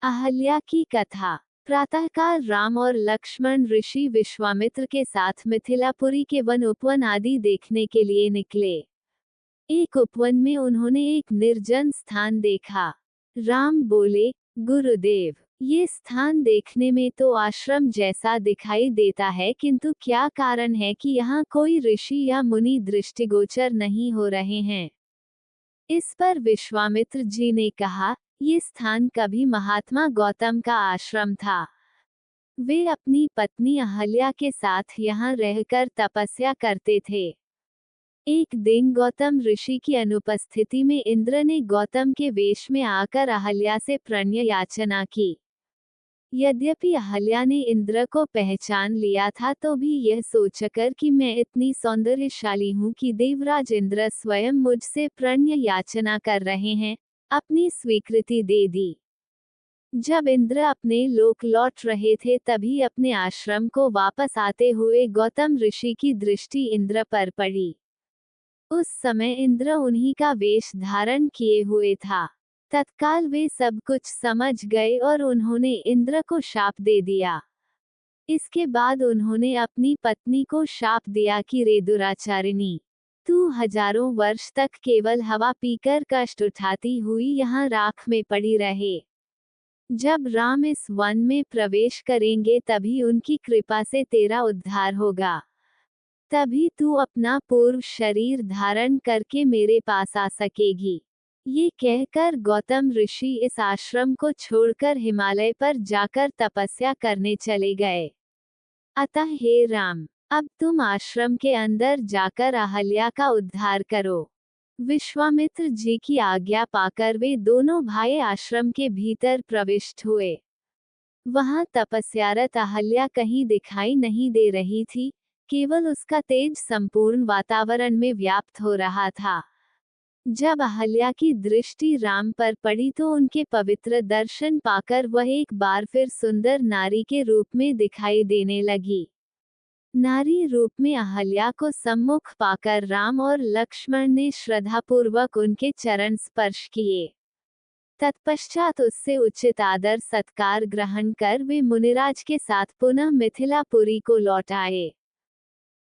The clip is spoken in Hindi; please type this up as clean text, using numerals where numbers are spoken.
अहल्या की कथा। प्रातःकाल राम और लक्ष्मण ऋषि विश्वामित्र के साथ मिथिलापुरी के वन उपवन आदि देखने के लिए निकले। एक उपवन में उन्होंने एक निर्जन स्थान देखा। राम बोले, गुरुदेव, ये स्थान देखने में तो आश्रम जैसा दिखाई देता है, किंतु क्या कारण है कि यहाँ कोई ऋषि या मुनि दृष्टिगोचर नहीं हो रहे हैं। इस पर विश्वामित्र जी ने कहा, ये स्थान कभी महात्मा गौतम का आश्रम था। वे अपनी पत्नी अहल्या के साथ यहाँ रहकर तपस्या करते थे। एक दिन गौतम ऋषि की अनुपस्थिति में इंद्र ने गौतम के वेश में आकर अहल्या से प्रणय याचना की। यद्यपि अहल्या ने इंद्र को पहचान लिया था, तो भी यह सोचकर कि मैं इतनी सौंदर्यशाली हूँ कि देवराज इंद्र स्वयं मुझसे प्रणय याचना कर रहे हैं, अपनी स्वीकृति दे दी। जब इंद्र अपने लोक लौट रहे थे, तभी अपने आश्रम को वापस आते हुए गौतम ऋषि की दृष्टि इंद्र पर पड़ी। उस समय इंद्र उन्हीं का वेश धारण किए हुए था। तत्काल वे सब कुछ समझ गए और उन्होंने इंद्र को शाप दे दिया। इसके बाद उन्होंने अपनी पत्नी को शाप दिया कि रे दुराचारिणी, तू हजारों वर्ष तक केवल हवा पीकर कष्ट उठाती हुई यहाँ राख में पड़ी रहे। जब राम इस वन में प्रवेश करेंगे, तभी उनकी कृपा से तेरा उद्धार होगा। तभी तू अपना पूर्व शरीर धारण करके मेरे पास आ सकेगी। ये कहकर गौतम ऋषि इस आश्रम को छोड़कर हिमालय पर जाकर तपस्या करने चले गए। अतः हे राम, अब तुम आश्रम के अंदर जाकर अहल्या का उद्धार करो। विश्वामित्र जी की आज्ञा पाकर वे दोनों भाई आश्रम के भीतर प्रविष्ट हुए। वहां तपस्यारत अहल्या कहीं दिखाई नहीं दे रही थी, केवल उसका तेज संपूर्ण वातावरण में व्याप्त हो रहा था। जब अहल्या की दृष्टि राम पर पड़ी, तो उनके पवित्र दर्शन पाकर वह एक बार फिर सुंदर नारी के रूप में दिखाई देने लगी। नारी रूप में अहल्या को सम्मुख पाकर राम और लक्ष्मण ने श्रद्धापूर्वक उनके चरण स्पर्श किए। तत्पश्चात उससे उचित आदर सत्कार ग्रहण कर वे मुनिराज के साथ पुनः मिथिलापुरी को लौट आए।